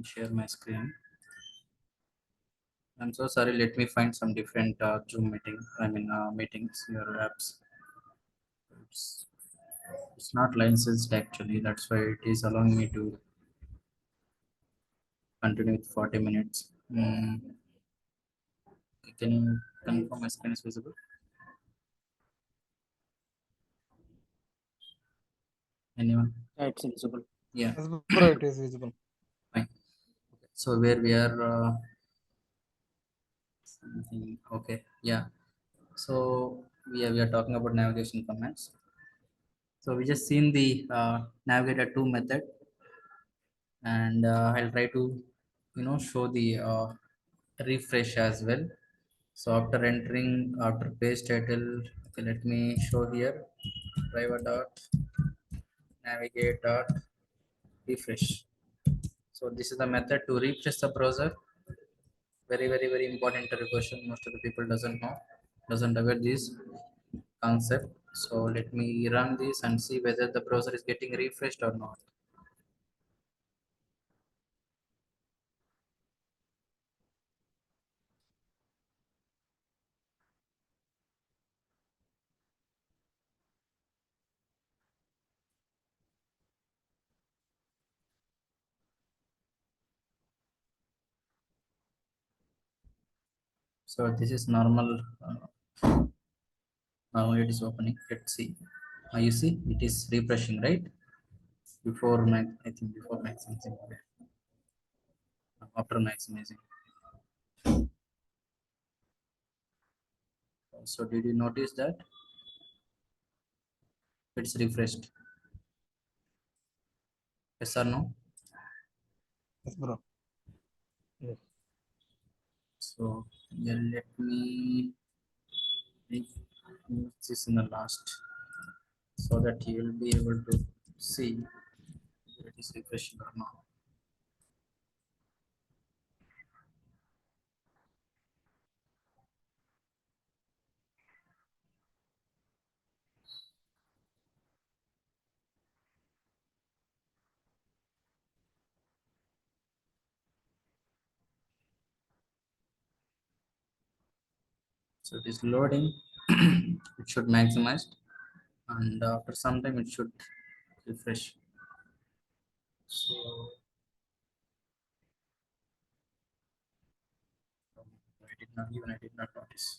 Share my screen. I'm so sorry. Let me find some different Zoom meeting. Meetings. Your apps. It's, it's not licensed actually. That's why it is allowing me to continue with 40 minutes. Can you confirm my screen is visible? Anyone? Yeah, it's visible. Yeah. Yes, bro, it is visible. Fine. So where we are. Something. Okay. Yeah. So we are talking about navigation commands. So we just seen the navigator 2 method, and I'll try to show the refresh as well. So after entering after page title, okay, let me show here driver dot navigate dot refresh. So this is the method to refresh the browser. Very important question. Most of the people doesn't aware this concept. So let me run this and see whether the browser is getting refreshed or not. So this is normal. Now it is opening. Let's see. Now you see it is refreshing, right? Before max, I think before maximizing. After maximizing. So did you notice that it's refreshed? Yes or no? Yes, bro. Yes. So yeah, let me use this in the last, so that you will be able to see whether it is refreshing or not. So it is loading. It should maximize, and after some time it should refresh. So I did not notice.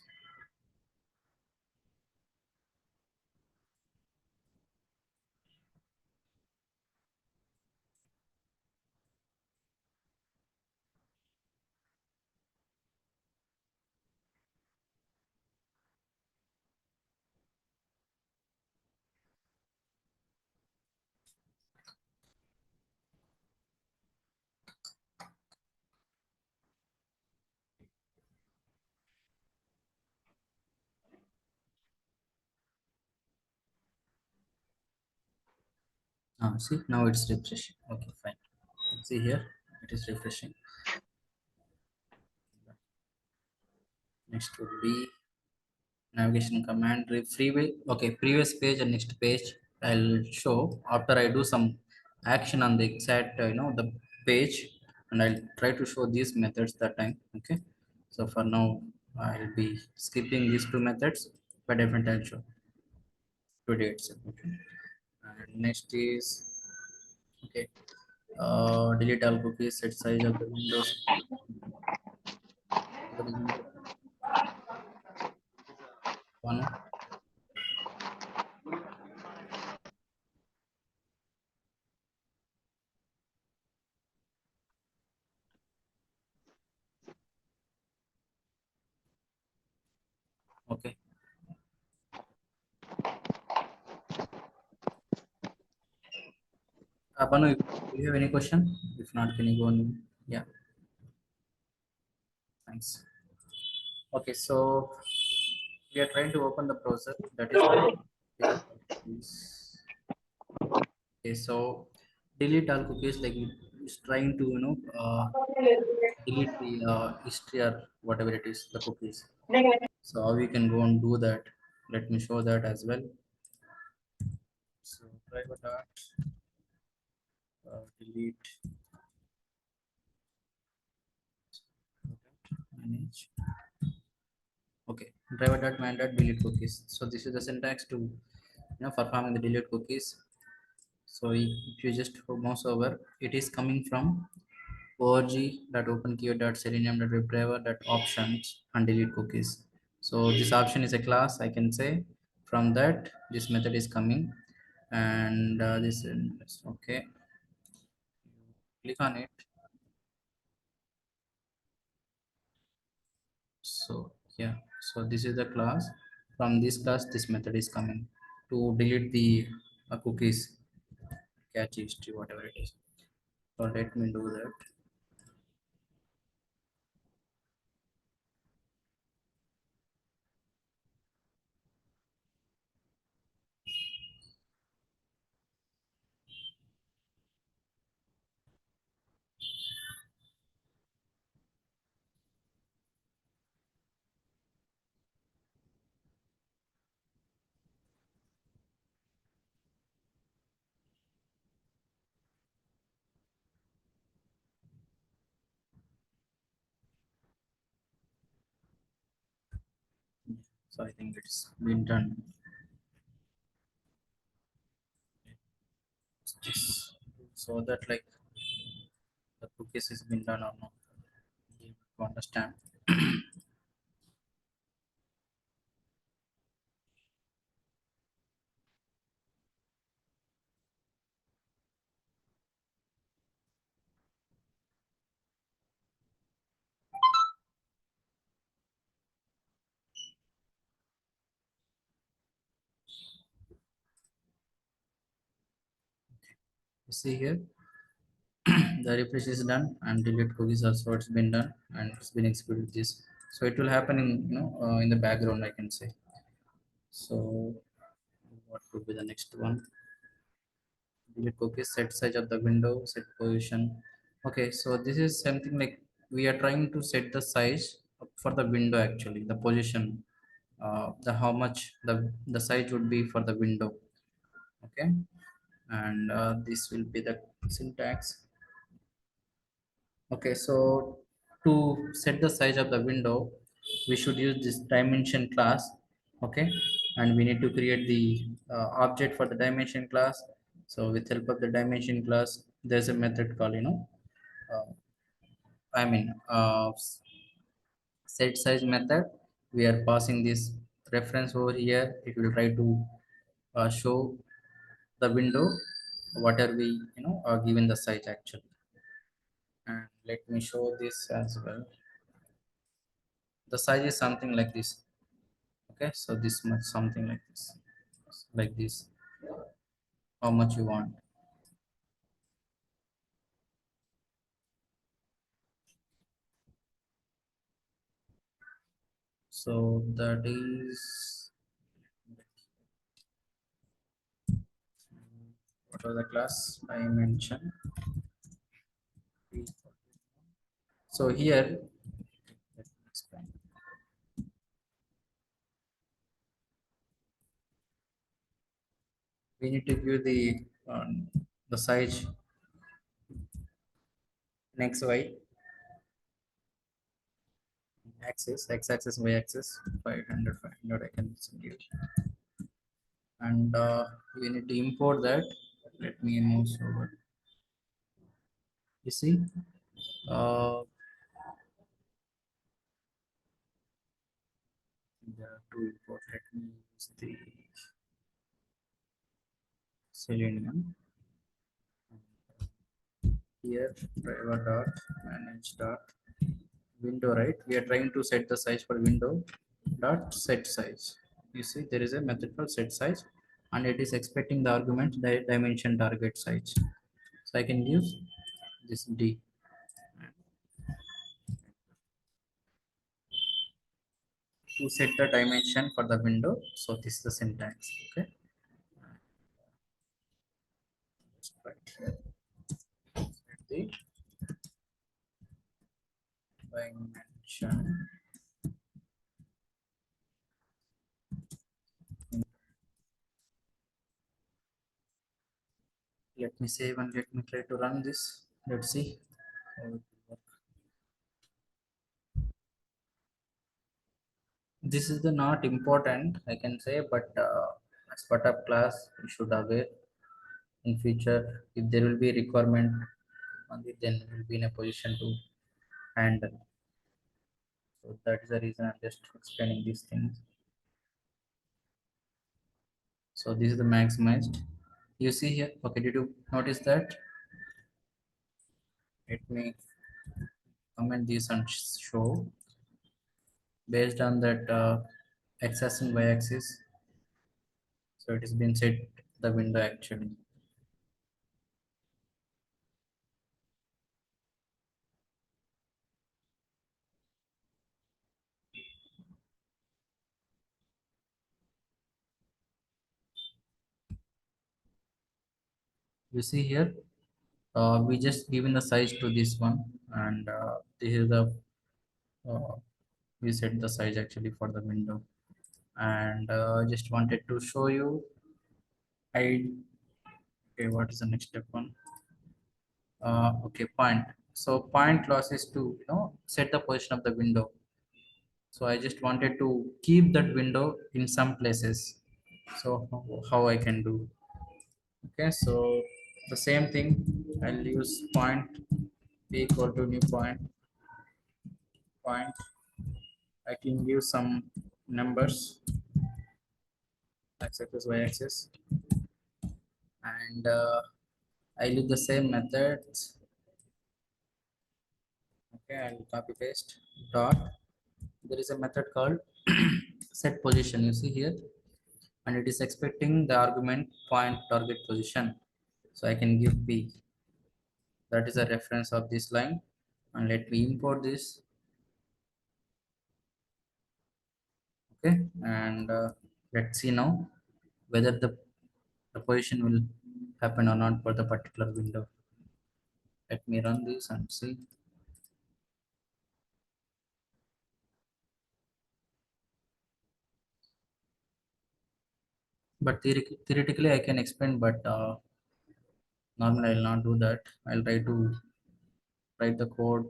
See, now it's refreshing. Okay, fine. See here, it is refreshing. Next would be navigation command freeway. Okay, previous page and next page I'll show after I do some action on the exact the page, and I'll try to show these methods that time. Okay, so for now I'll be skipping these two methods, but definitely I'll show today itself. Okay, and next is okay, delete all cookies, set size of the windows. One. Okay. Banu, do you have any question? If not, can you go on? Yeah, thanks. Okay, so we are trying to open the browser. That is okay. So delete all cookies. Like it's trying to delete the history or whatever it is, the cookies. So how we can go and do that? Let me show that as well. So driver dot delete manage. Okay, driver.man.delete cookies. So this is the syntax to performing the delete cookies. So if you just mouse over, it is coming from org.openqr.selenium.webdriver.options and delete cookies. So this option is a class, I can say. From that, this method is coming, and this okay. Click on it. So yeah, so this is the class. From this class, this method is coming to delete the cookies, cache history, whatever it is. So let me do that. So I think it's been done. So that like the cookies has been done or not. You have to understand. You see here, the refresh is done and delete cookies also it's been done and it's been executed this. So it will happen in in the background, I can say. So what would be the next one? Delete cookies, set size of the window, set position. Okay, so this is something like we are trying to set the size for the window, actually the position, the how much the size would be for the window. Okay, and this will be the syntax. Okay, so to set the size of the window, we should use this dimension class. Okay, and we need to create the object for the dimension class. So with help of the dimension class, there's a method called uh, I mean set size method. We are passing this reference over here. It will try to show the window what are we given the size actually. And let me show this as well. The size is something like this. Okay, so this much, something like this, how much you want. So that is, what was the class I mentioned? So here, let me explain. We need to give the size in xy axis, x-axis, y-axis, 500, 500 I can give. And we need to import that. Let me move over. You see, uh, there are two import. Let me use the Selenium. Here, driver dot manage dot window, right? We are trying to set the size for window dot set size. You see, there is a method for set size, and it is expecting the argument the dimension target size. So I can use this D to set the dimension for the window. So this is the syntax. Okay, right here. Set the dimension. Let me save and let me try to run this. Let's see how it will work. This is the not important, I can say, but as part of class you should aware in future if there will be requirement on it, then we will be in a position to handle. So that is the reason I'm just explaining these things. So this is the maximized. You see here. Okay, did you notice that? Let me comment this and show based on that x-axis and y-axis. So it has been set the window actually. You see here, we just given the size to this one, and this is the uh, we set the size actually for the window, and just wanted to show you. I Okay, what is the next step one? Okay, point. So point clause is to set the position of the window. So I just wanted to keep that window in some places. So how I can do? Okay, so the same thing. I'll use point p equal to new point. I can give some numbers x-axis y-axis, and I leave the same methods. Okay, I'll copy paste dot. There is a method called set position. You see here, and it is expecting the argument point target position. So I can give p. That is a reference of this line, and let me import this. Okay, and let's see now whether the position will happen or not for the particular window. Let me run this and see. But theoretically I can explain, but normally I'll not do that. I'll try to write the code,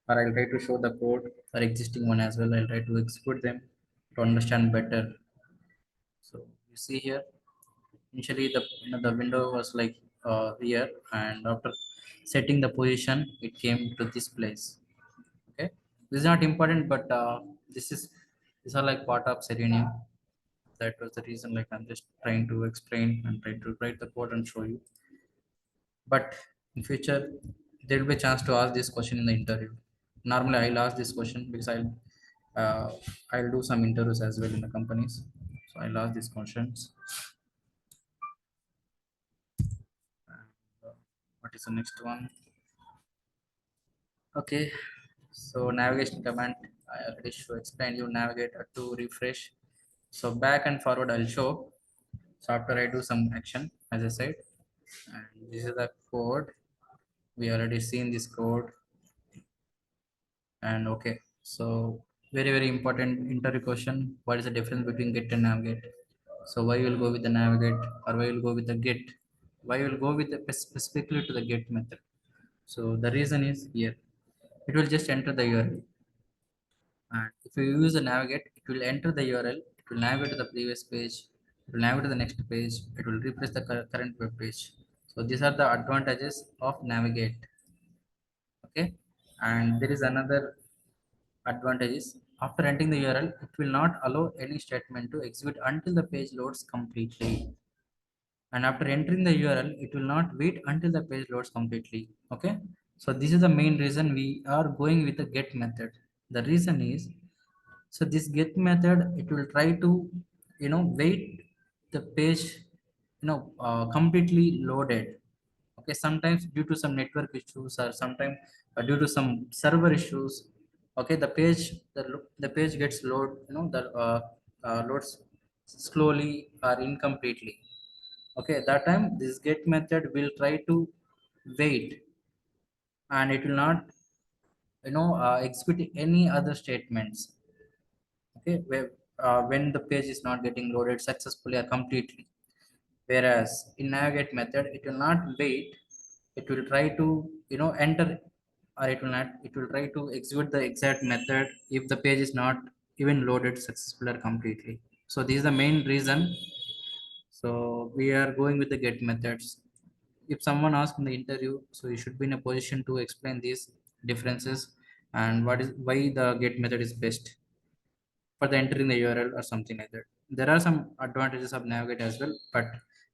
or I'll try to show the code or existing one as well. I'll try to execute them to understand better. So you see here, initially the window was like here, and after setting the position, it came to this place. Okay, this is not important, but this is these are like part of Selenium. That was the reason, like I'm just trying to explain and try to write the code and show you. But in future, there will be a chance to ask this question in the interview. Normally, I'll ask this question because uh, I'll do some interviews as well in the companies. So I'll ask these questions. And, what is the next one? Okay, so navigation command. I already show explain you navigate to refresh. So back and forward I'll show. So after I do some action, as I said, and this is the code. We already seen this code. And okay, so very important interview question: what is the difference between get and navigate? So why you will go with the navigate, or why you will go with the get? Why you will go with the specifically to the get method? So the reason is here, it will just enter the URL, and if you use the navigate, it will enter the URL, it will navigate to the previous page, it will navigate to the next page, it will refresh the current web page. So these are the advantages of navigate. Okay, and there is another advantage is, after entering the URL, it will not allow any statement to execute until the page loads completely. And after entering the URL, it will not wait until the page loads completely. Okay, so this is the main reason we are going with the get method. The reason is, so this get method, it will try to wait the page completely loaded. Okay, sometimes due to some network issues, or sometimes due to some server issues. Okay, the page gets the loads slowly or incompletely. Okay, at that time this get method will try to wait, and it will not execute any other statements. Okay, when the page is not getting loaded successfully or completely. Whereas in navigate method, it will not wait, it will try to enter, or it will try to execute the exact method if the page is not even loaded successfully or completely. So this is the main reason. So we are going with the get methods. If someone asks in the interview, so you should be in a position to explain these differences and what is why the get method is best for the entering the URL or something like that. There are some advantages of navigate as well, but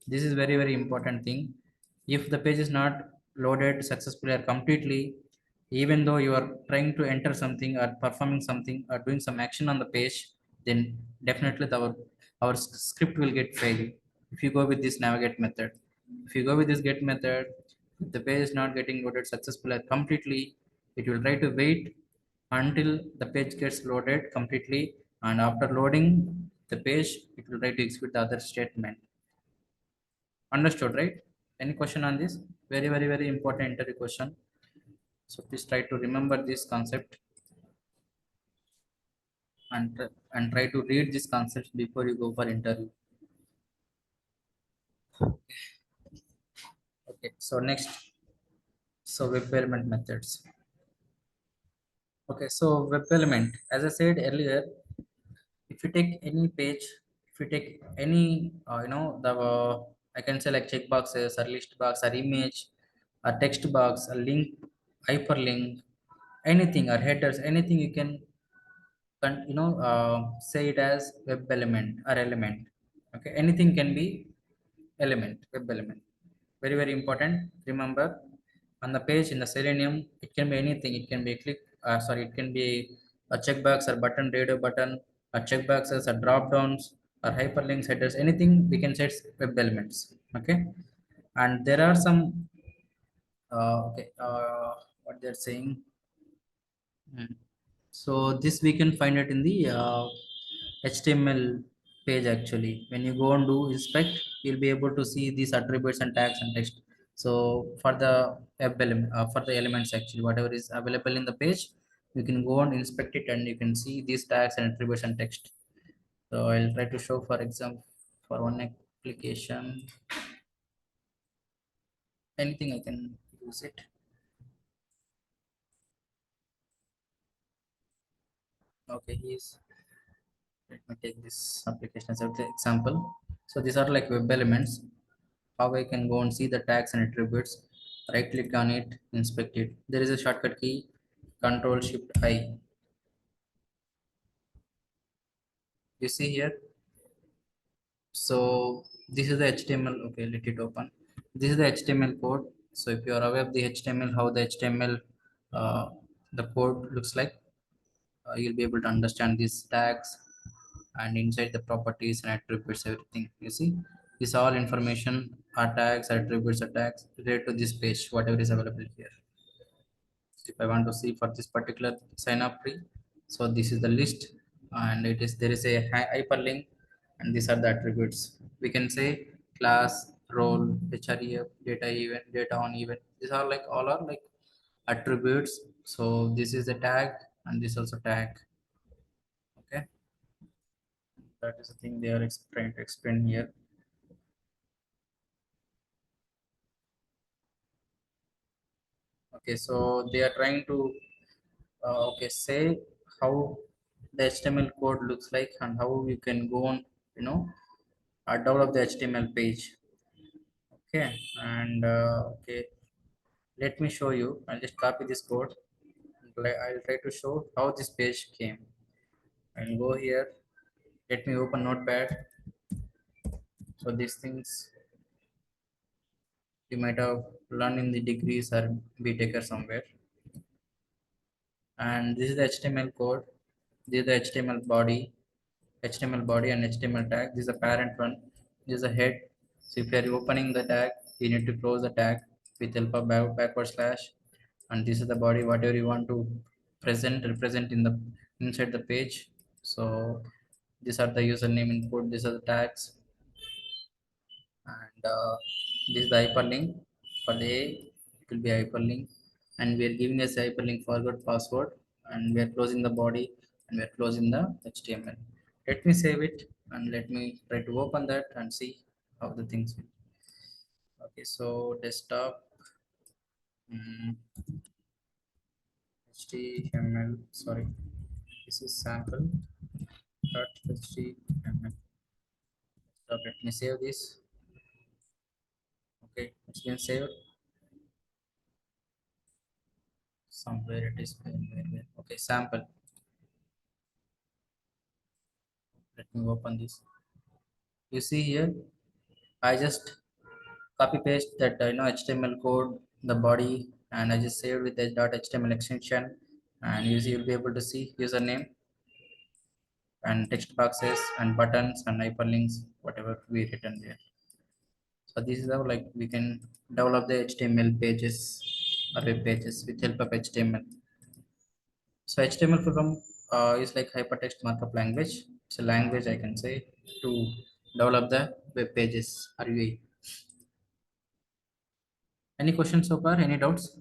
this is very important thing. If the page is not loaded successfully or completely, even though you are trying to enter something or performing something or doing some action on the page, then definitely our script will get failed if you go with this navigate method. If you go with this get method, if the page is not getting loaded successfully or completely, it will try to wait until the page gets loaded completely, and after loading the page it will try to execute the other statement. Understood, right? Any question on this? Very important interview question. So please try to remember this concept and try to read this concept before you go for interview. Okay, so next, so web element methods. Okay, so web element, as I said earlier, if you take any page, if you take any the I can say like checkboxes or list box or image or text box, a link, hyperlink, anything or headers, anything you can say it as web element or element. Okay, anything can be element, web element. Very important. Remember, on the page in the Selenium, it can be anything. It can be a click, sorry, it can be a checkbox or button, radio button, or checkboxes or drop downs or hyperlinks, headers, anything we can set web elements. Okay, and there are some okay, what they're saying. Hmm. So this we can find it in the HTML page actually. When you go and do inspect, you'll be able to see these attributes and tags and text. So for the web element, for the elements actually, whatever is available in the page, you can go and inspect it and you can see these tags and attributes and text. So I'll try to show for example for one application, anything I can use it. Okay, he's let me take this application as an example. So these are like web elements. How I can go and see the tags and attributes? Right click on it, inspect it. There is a shortcut key, Control Shift I. You see here. So this is the HTML. Okay, let it open. This is the HTML code. So if you are aware of the HTML, how the HTML the code looks like, you'll be able to understand these tags and inside the properties and attributes, everything. You see, this all information are tags, attributes, are tags related to this page, whatever is available here. If I want to see for this particular sign up free, so this is the list, and it is there is a hyperlink, and these are the attributes. We can say class, role, href, data event, data on event. These are like all are like attributes. So this is a tag and this also tag. Okay, that is the thing they are explain here. Okay, so they are trying to okay, say how the HTML code looks like and how you can go on, you know, develop the HTML page. Okay, and okay, let me show you. I'll just copy this code. I'll try to show how this page came. I'll go here. Let me open Notepad. So these things you might have learned in the degrees or BTech or somewhere. And this is the HTML code. This is the HTML body and HTML tag. This is a parent one. This is a head. So if you are opening the tag, you need to close the tag with help of backward slash. And this is the body, whatever you want to represent in the inside the page. So these are the username input. These are the tags, and this is the hyperlink for the A. It will be hyperlink, and we are giving us hyperlink forward password, and we are closing the body and we are closing the HTML. Let me save it and let me try to open that and see how the things will. Okay, so desktop, HTML, sorry. This is sample.html. So let me save this. Okay, it's been saved. Somewhere it is where. Okay, sample. Let me open this. You see here, I just copy paste that HTML code, the body, and I just saved with the .html extension. And you'll be able to see username and text boxes and buttons and hyperlinks, whatever we written there. So this is how like we can develop the HTML pages or web pages with help of HTML. So HTML program is like hypertext markup language. It's a language I can say to develop the web pages or UI. Any questions so far? Any doubts?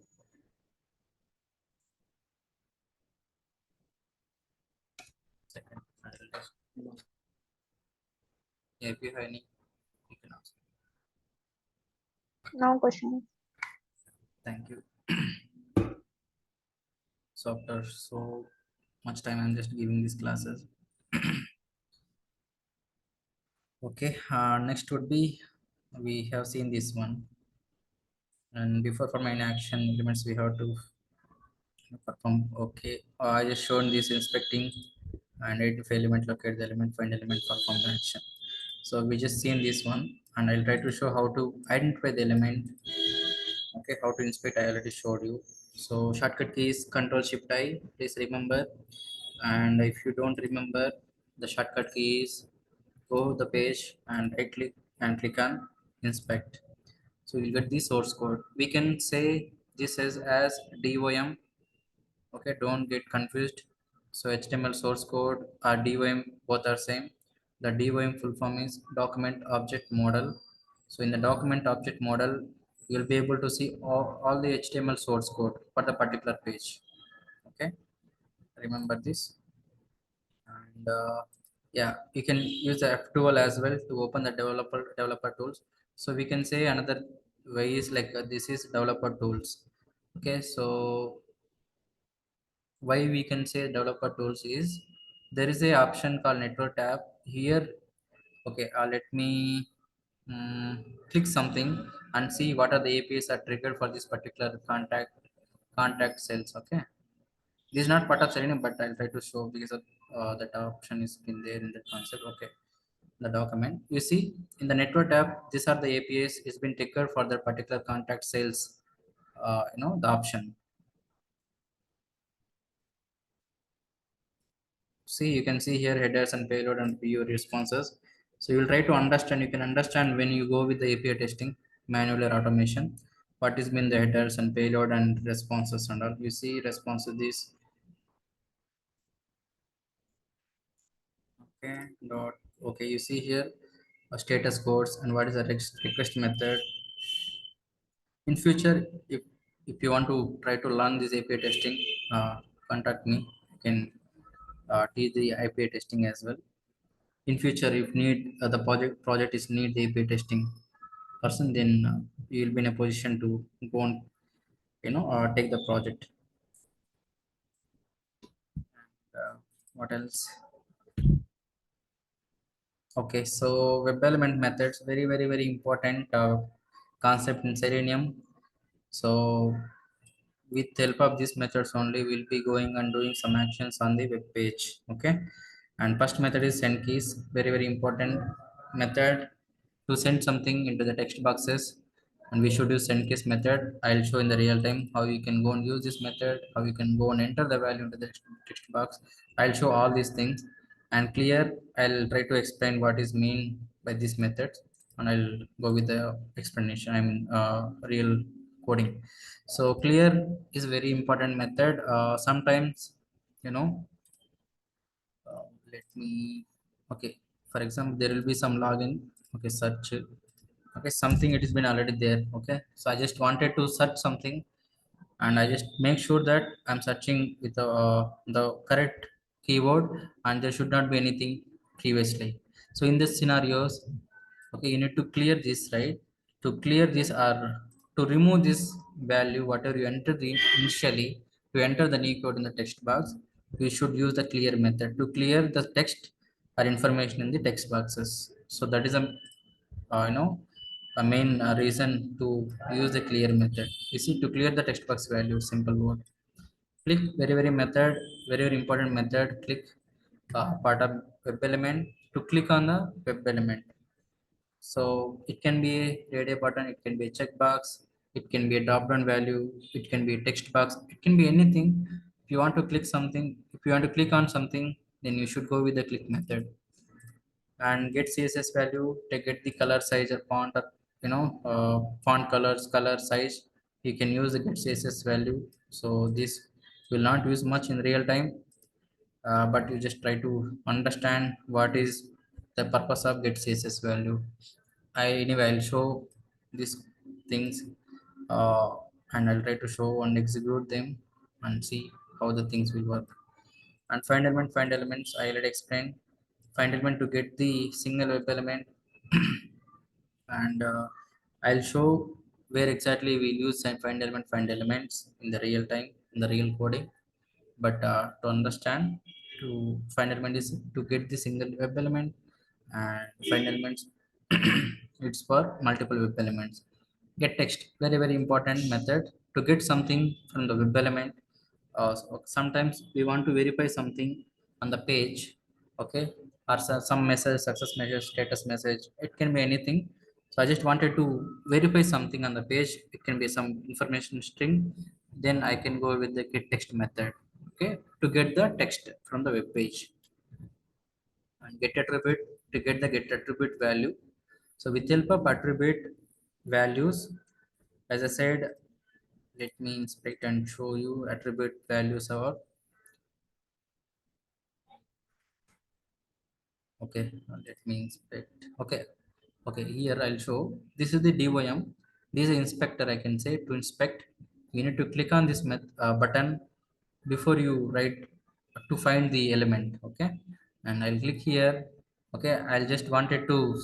Second, I will just- yeah, if you have any, you can ask. No question. Thank you. So after so much time, I'm just giving these classes. Okay. Next would be we have seen this one, and before for main action elements we have to perform. Okay, I just shown this inspecting and identify element, locate the element, find element, perform the action. So we just seen this one, and I'll try to show how to identify the element. Okay, how to inspect I already showed you. So shortcut key is Control Shift I. Please remember, and if you don't remember, the shortcut key is go the page and right click and click on inspect. So you'll get the source code. We can say this as DOM. Okay, don't get confused. So HTML source code or DOM both are same. The DOM full form is document object model. So in the document object model, you'll be able to see all the HTML source code for the particular page. Okay, remember this. And yeah, you can use the F12 as well to open the developer tools. So we can say another way is like this is developer tools. Okay, so why we can say developer tools is there is a option called network tab here. Okay, let me click something and see what are the APIs are triggered for this particular contact cells. Okay, this is not part of Selenium, but I'll try to show because of that option is been there in the concept. Okay, the document you see in the network tab, these are the APIs is been triggered for the particular contact cells. The option. See, you can see here headers and payload and PO responses. So you will try to understand, you can understand when you go with the API testing, manual or automation, what is been the headers and payload and responses and all. You see responses this. Okay, dot. Okay, you see here status codes and what is the request method. In future, if you want to try to learn this API testing, contact me. You can teach the API testing as well. In future, if need the project is need the API testing person, then you will be in a position to go and take the project. What else? Okay, so web element methods, very very very important concept in Selenium. So with help of these methods only, we'll be going and doing some actions on the web page. Okay, and first method is send keys, very very important method to send something into the text boxes, and we should use send keys method. I'll show in the real time how you can go and use this method, how you can go and enter the value into the text box. I'll show all these things and clear. I'll try to explain what is mean by this method, and I'll go with the explanation. I mean real coding. So clear is very important method. Sometimes you know let me. Okay, for example, there will be some login. Okay, search. Okay, something it has been already there. Okay, so I just wanted to search something, and I just make sure that I'm searching with the correct keyword, and there should not be anything previously. So in this scenarios, okay, you need to clear this, right? To clear this or to remove this value whatever you enter the initially, to enter the new code in the text box, we should use the clear method to clear the text or information in the text boxes. So that is a a main reason to use the clear method. You see, to clear the text box value, simple word. Click very method, very important method. Click part of web element to click on the web element. So it can be a radio button, it can be a checkbox, it can be a drop down value, it can be a text box, it can be anything. If you want to click something, if you want to click on something, then you should go with the click method. And get CSS value to get the color size or font or font colors, color size. You can use the get CSS value. So this will not use much in real time, but you just try to understand what is the purpose of get CSS value. Anyway, I'll show these things, uh, and I'll try to show and execute them and see how the things will work. And find elements, I already explained. Find element to get the single web element, and I'll show where exactly we use find elements in the real time, in the real coding. But to understand, to find element is to get the single web element, and find elements it's for multiple web elements. Get text, very important method to get something from the web element. So sometimes we want to verify something on the page, okay, or some message, success message, status message, it can be anything. So I just wanted to verify something on the page, it can be some information string, then I can go with the get text method, okay, to get the text from the web page. And get attribute to get the get attribute value. So with help of attribute values, as I said, let me inspect and show you attribute values are. Okay, let me inspect. Okay, okay, here I'll show. This is the DOM. This is inspector, I can say. To inspect, you need to click on this button before you write to find the element. Okay, and I'll click here. Okay, I'll just wanted to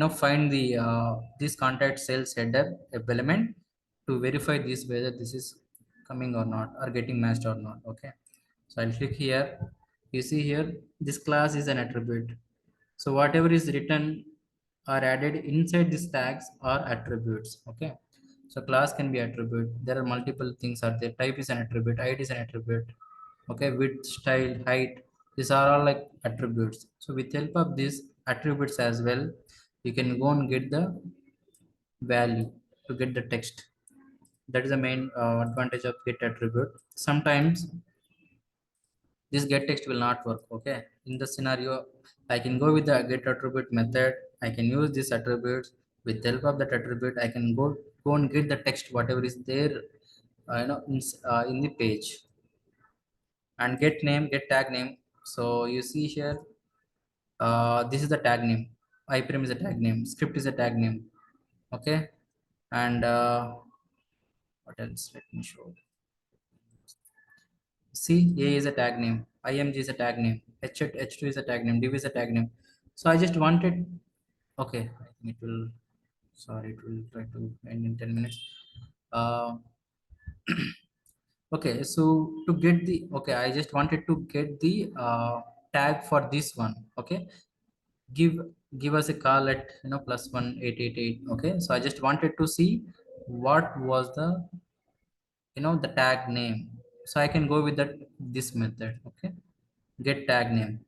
find the this contact sales header element to verify this whether this is coming or not, or getting matched or not. Okay, so I'll click here. You see here, this class is an attribute. So whatever is written or added inside these tags are attributes. Okay. So class can be attribute. There are multiple things are there. Type is an attribute. ID is an attribute. Okay. Width, style, height. These are all like attributes. So with help of these attributes as well, you can go and get the value to get the text. That is the main advantage of get attribute. Sometimes this get text will not work. Okay, in the scenario, I can go with the get attribute method. I can use this attributes. With the help of that attribute, I can go and get the text whatever is there, in the page. And get name, get tag name. So you see here, this is the tag name. Iprem is a tag name, script is a tag name. Okay, and what else, let me show. C, A is a tag name, IMG is a tag name, H2 is a tag name, div is a tag name. So I just wanted, okay, I think it will, sorry, it will try to end in 10 minutes. Uh, okay, so to get the, okay, I just wanted to get the tag for this one. Okay, give give us a call at +1888. Okay, so I just wanted to see what was the the tag name. So I can go with that this method. Okay, get tag name.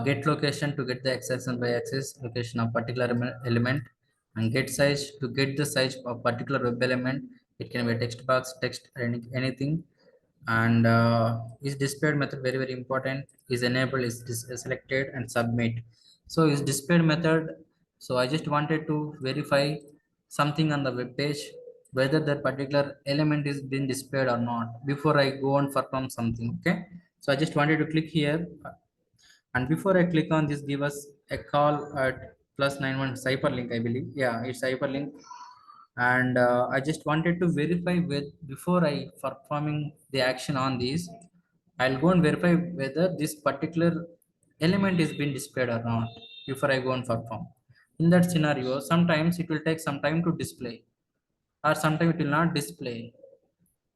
Get location to get the x and y axis location of particular element, and get size to get the size of particular web element. It can be a text box, text, anything. And is displayed method very important, is enabled, is selected, and submit. So is displayed method, so I just wanted to verify something on the web page, whether that particular element is being displayed or not before I go and perform something. Okay, so I just wanted to click here, and before I click on this, give us a call at +91 hyperlink, I believe. Yeah, it's hyperlink. And I just wanted to verify with before I performing the action on this, I'll go and verify whether this particular element is being displayed or not before I go and perform. In that scenario, sometimes it will take some time to display, or sometimes it will not display.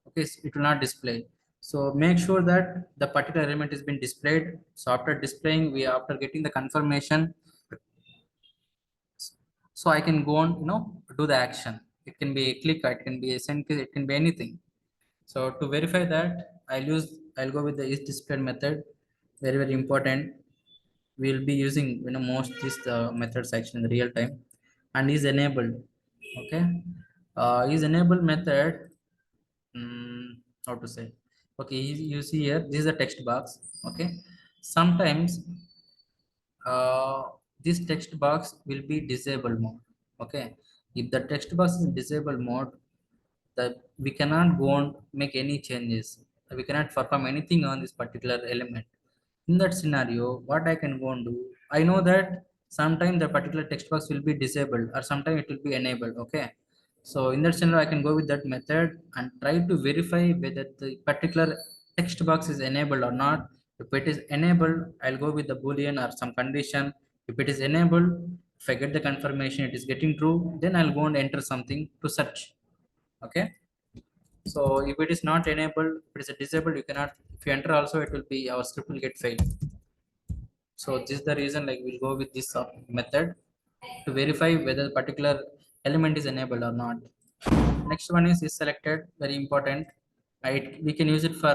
Okay, so it will not display. So make sure that the particular element is been displayed. So after displaying, after getting the confirmation, so I can go on, do the action. It can be a click, it can be a send, it can be anything. So to verify that, I'll go with the is displayed method. Very, very important. We'll be using, most these methods actually in the real time, and is enabled. Okay. Is enabled method. How to say? Okay, you see here, this is a text box. Okay. Sometimes uh, this text box will be disabled mode. Okay, if the text box is in disabled mode, that we cannot go and make any changes, we cannot perform anything on this particular element. In that scenario, what I can go and do, I know that sometime the particular text box will be disabled or sometime it will be enabled. Okay, so in that scenario I can go with that method and try to verify whether the particular text box is enabled or not. If it is enabled, I'll go with the boolean or some condition. If it is enabled, if I get the confirmation it is getting true, then I'll go and enter something to search. Okay, so if it is not enabled, if it is disabled, you cannot, if you enter also, it will be, our script will get failed. So this is the reason, like, we'll go with this method to verify whether the particular element is enabled or not. Next one is selected, very important. We can use it for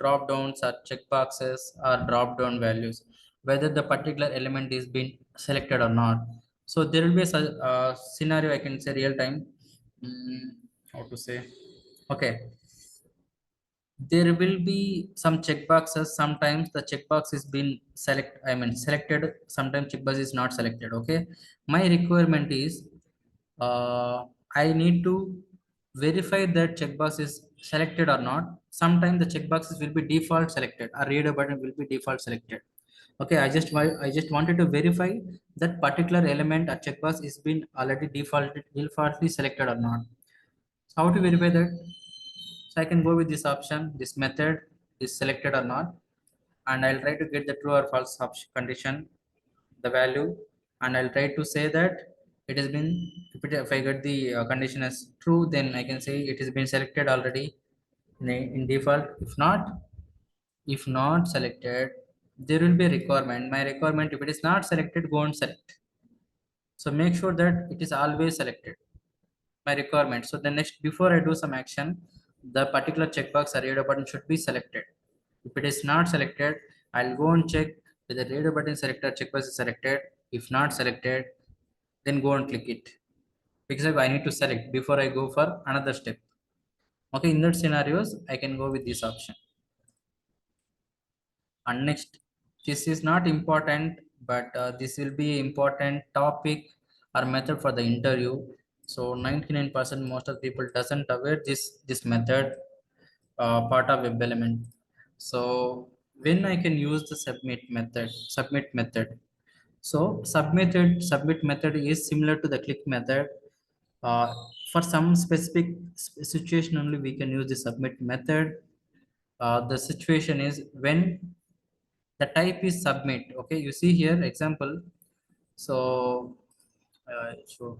drop downs or checkboxes or drop down values, whether the particular element is being selected or not. So there will be a scenario, I can say real time. How to say? Okay, there will be some checkboxes. Sometimes the checkbox is been selected, sometimes checkbox is not selected. Okay, my requirement is, uh, I need to verify that checkbox is selected or not. Sometimes the checkboxes will be default selected, a reader button will be default selected. Okay, I just wanted to verify that particular element or checkbox is been already defaultly selected or not. So how to verify that? So I can go with this option, this method is selected or not, and I'll try to get the true or false condition, the value, and I'll try to say that it has been, if I get the condition as true, then I can say it has been selected already in default. If not selected, there will be a requirement. My requirement, if it is not selected, go and select. So make sure that it is always selected, my requirement. So the next, before I do some action, the particular checkbox or radar button should be selected. If it is not selected, I'll go and check whether radar button selected checkbox is selected. If not selected, then go and click it, because I need to select before I go for another step. Okay, in that scenarios, I can go with this option. And next, this is not important, but this will be important topic or method for the interview. So 99% most of the people doesn't aware this method, part of WebElement. So when I can use the submit method. So submit method is similar to the click method. Uh, for some specific situation only we can use the submit method. The situation is when the type is submit. Okay, you see here example. So so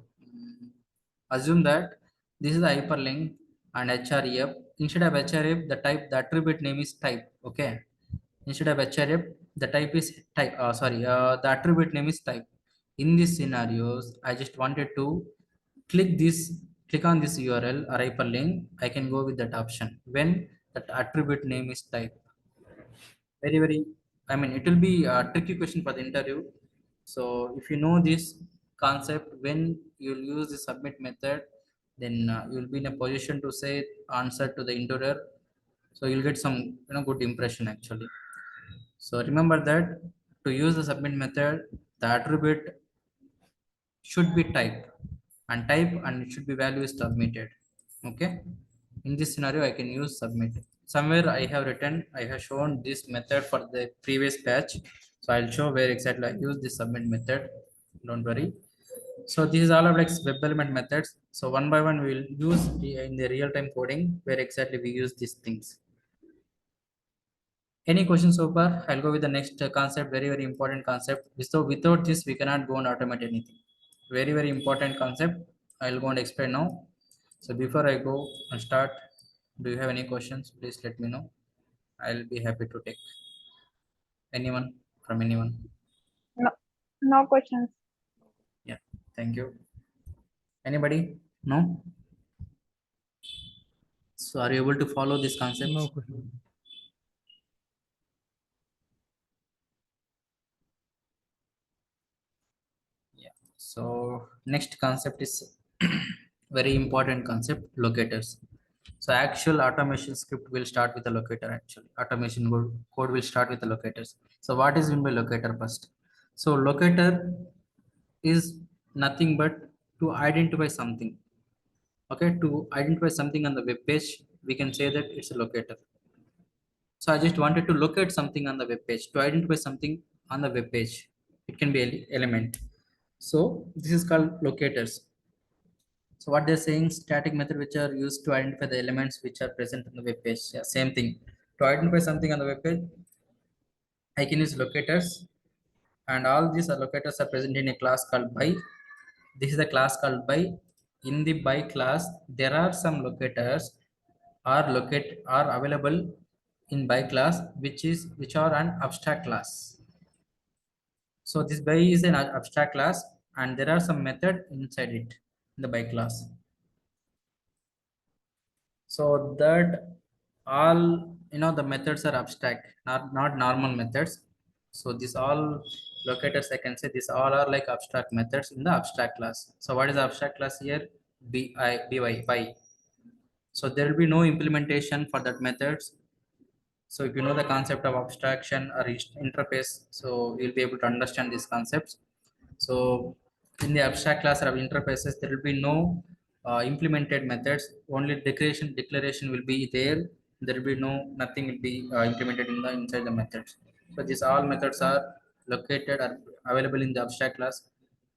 assume that this is the hyperlink and href. Instead of href, the type, the attribute name is type. Okay, instead of href, the type is type, the attribute name is type. In these scenarios, I just wanted to click this click on this url or hyperlink. I can go with that option when that attribute name is type. Very, very, I mean, it will be a tricky question for the interview. So if you know this concept, when you'll use the submit method, then you'll be in a position to say answer to the interviewer. So you'll get some, good impression actually. So remember that to use the submit method, the attribute should be type and it should be value is submitted. Okay, in this scenario I can use submit. Somewhere I have written, I have shown this method for the previous batch, so I'll show where exactly I use this submit method. Don't worry. So this is all of like web element methods. So one by one we will use in the real-time coding where exactly we use these things. Any questions so far? I'll go with the next concept, very, very important concept. So without this we cannot go and automate anything. Very, very important concept. I'll go and explain now. So before I go and start, Do you have any questions? Please let me know. I'll be happy to take anyone from anyone. No, no questions. Yeah, thank you. Anybody? No? So are you able to follow these concepts? No question. Yeah. So next concept is very important concept, locators. So actual automation script will start with a locator actually. Automation code will start with the locators. So what is meant by locator first? So locator is nothing but to identify something. Okay, to identify something on the web page, we can say that it's a locator. So I just wanted to locate something on the web page, to identify something on the web page. It can be element. So this is called locators. So what they're saying, static method which are used to identify the elements which are present on the web page. Yeah, same thing. To identify something on the web page, I can use locators, and all these locators are present in a class called by. This is the class called by. In the by class, there are some locators are available in by class, which are an abstract class. So this by is an abstract class, and there are some method inside it in the by class. So that all the methods are abstract, not normal methods. So these all locators, I can say these all are like abstract methods in the abstract class. So what is the abstract class here? By. So there will be no implementation for that methods. So if you know the concept of abstraction or interface, so you'll be able to understand these concepts. So in the abstract class of interfaces, there will be no implemented methods. Only declaration will be there. There will be nothing will be implemented in the inside the methods. So these all methods are located or available in the abstract class.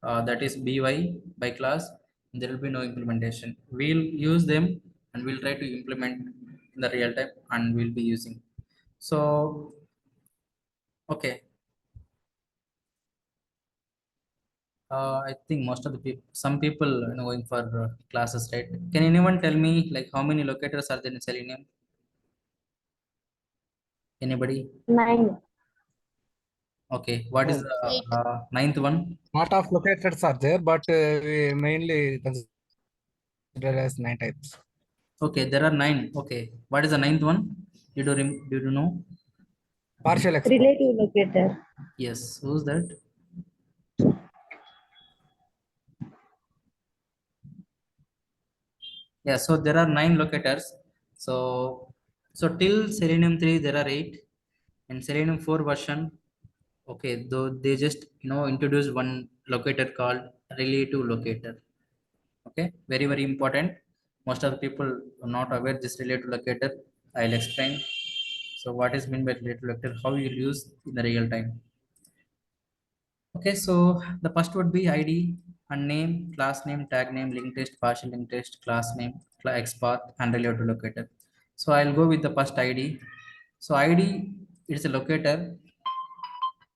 That is by class. There will be no implementation. We'll use them and we'll try to implement in the real time and we'll be using. So okay, I think most of the people, some people, going for classes, right? Can anyone tell me like how many locators are there in Selenium? Anybody? 9. Okay, what is No, the 8. ninth one? lot of locators are there, but we mainly consider as 9 types. Okay, there are 9. Okay, what is the ninth one? Do you know? Partial export. Relative locator. Yes, who's that? Yeah, so there are 9 locators. So till Selenium 3 there are 8, and Selenium 4 version. Okay, though they just introduce one locator called relative locator. Okay, very important. Most of the people are not aware this relative locator. I'll explain. So what is meant by relative locator? How you use in the real time? Okay, so the first would be ID and name, class name, tag name, link test, partial link test, class name, XPath, and relative locator. So I'll go with the first ID. So ID is a locator